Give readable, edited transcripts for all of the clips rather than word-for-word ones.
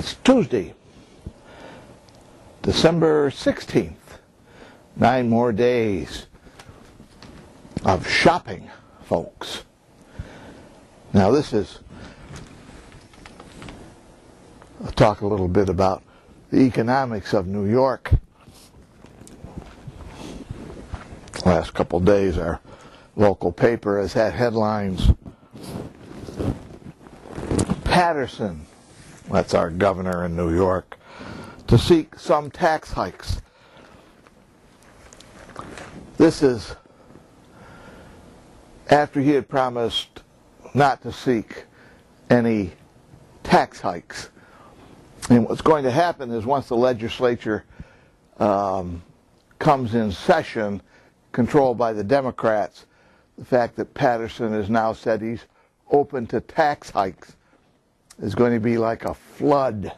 It's Tuesday, December 16th. 9 more days of shopping, folks. Now I'll talk a little bit about the economics of New York. Last couple of days, our local paper has had headlines. Patterson, that's our governor in New York, to seek some tax hikes. This is after he had promised not to seek any tax hikes. And what's going to happen is once the legislature comes in session, controlled by the Democrats, the fact that Patterson has now said he's open to tax hikes is going to be like a flood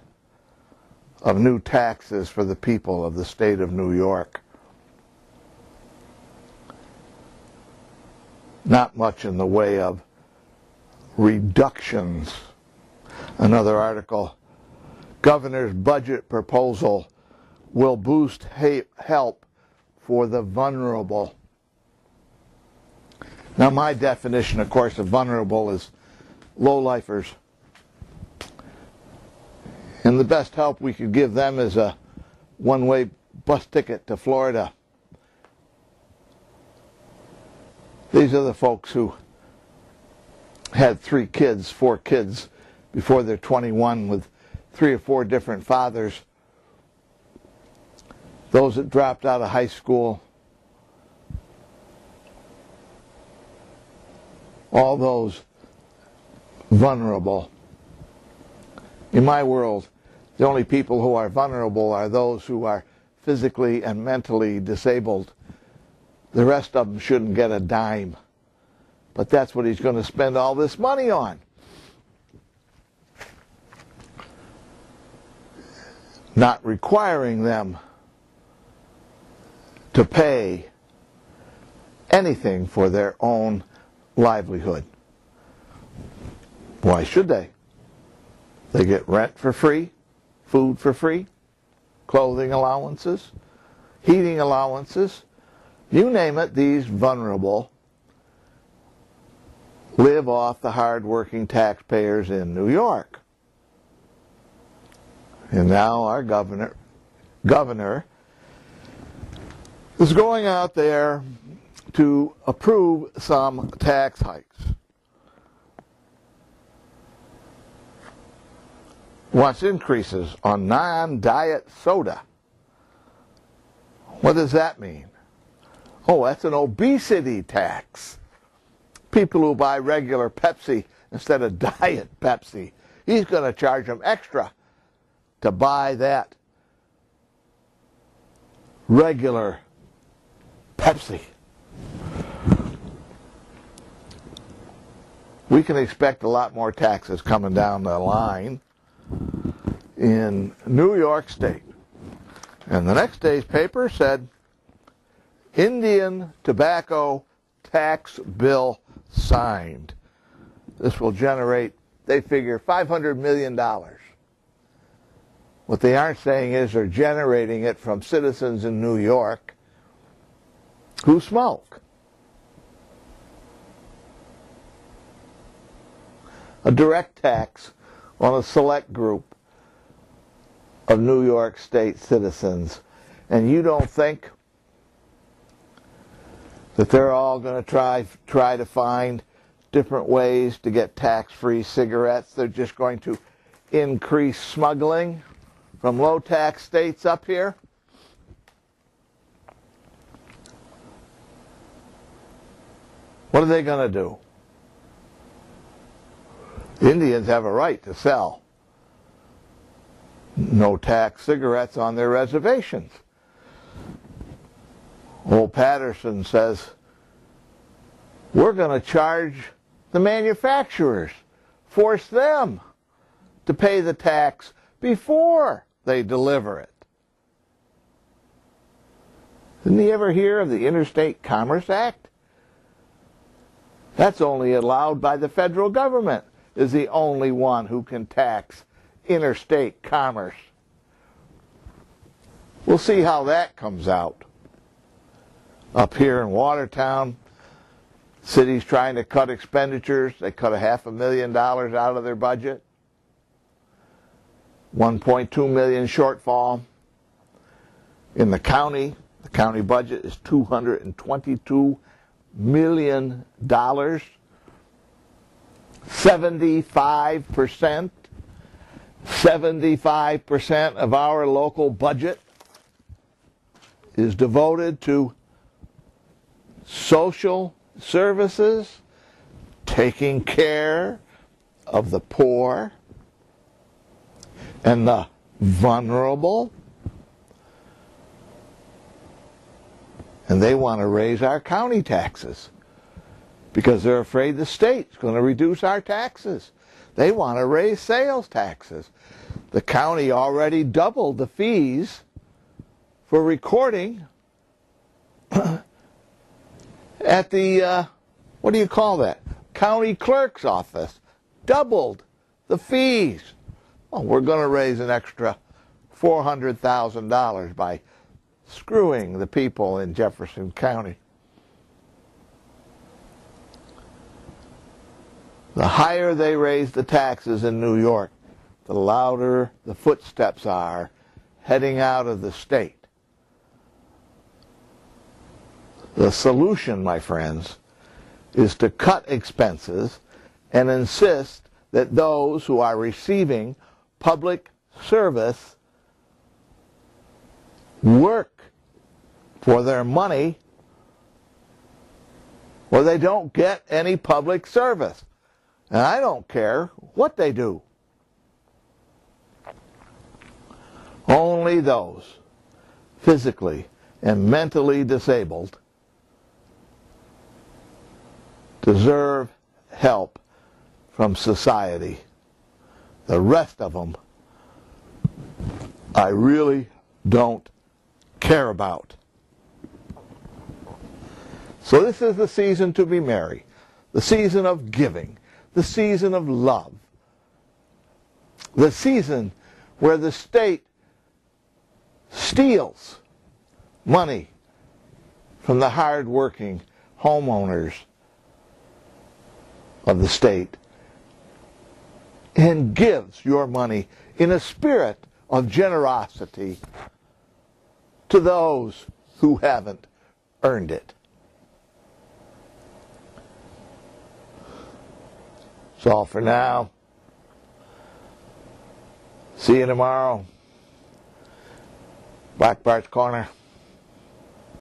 of new taxes for the people of the state of New York. Not much in the way of reductions. Another article, governor's budget proposal will boost help for the vulnerable. Now, my definition, of course, of vulnerable is low-lifers. And the best help we could give them is a one-way bus ticket to Florida. These are the folks who had 4 kids before they're 21 with 3 or 4 different fathers. Those that dropped out of high school. All those vulnerable. In my world, the only people who are vulnerable are those who are physically and mentally disabled. The rest of them shouldn't get a dime. But that's what he's going to spend all this money on. Not requiring them to pay anything for their own livelihood. Why should they? They get rent for free, food for free, clothing allowances, heating allowances. You name it, these vulnerable live off the hard-working taxpayers in New York. And now our governor is going out there to approve some tax hikes. Wants increases on non-diet soda. What does that mean? Oh, that's an obesity tax. People who buy regular Pepsi instead of diet Pepsi, he's going to charge them extra to buy that regular Pepsi. We can expect a lot more taxes coming down the line in New York State. And the next day's paper said, Indian tobacco tax bill signed. This will generate, they figure, $500 million. What they aren't saying is they're generating it from citizens in New York who smoke. A direct tax on a select group of New York State citizens. And you don't think that they're all going to try to find different ways to get tax-free cigarettes? They're just going to increase smuggling from low-tax states up here? What are they going to do? Indians have a right to sell no-tax cigarettes on their reservations. Old Patterson says, we're going to charge the manufacturers, force them to pay the tax before they deliver it. Didn't he ever hear of the Interstate Commerce Act? That's only allowed by the federal government, is the only one who can tax interstate commerce. We'll see how that comes out. Up here in Watertown, city's trying to cut expenditures. They cut $500,000 out of their budget. 1.2 million shortfall. In the county budget is $222 million. 75% of our local budget is devoted to social services, taking care of the poor and the vulnerable. And they want to raise our county taxes because they're afraid the state's going to reduce our taxes. They want to raise sales taxes. The county already doubled the fees for recording at the, what do you call that? County clerk's office. Doubled the fees. Well, we're going to raise an extra $400,000 by screwing the people in Jefferson County. The higher they raise the taxes in New York, the louder the footsteps are heading out of the state. The solution, my friends, is to cut expenses and insist that those who are receiving public service work for their money or they don't get any public service. And I don't care what they do. Only those physically and mentally disabled deserve help from society. The rest of them, I really don't care about. So this is the season to be merry, the season of giving, the season of love, the season where the state steals money from the hard-working homeowners of the state and gives your money in a spirit of generosity to those who haven't earned it. That's all for now. See you tomorrow. Black Bart's Corner.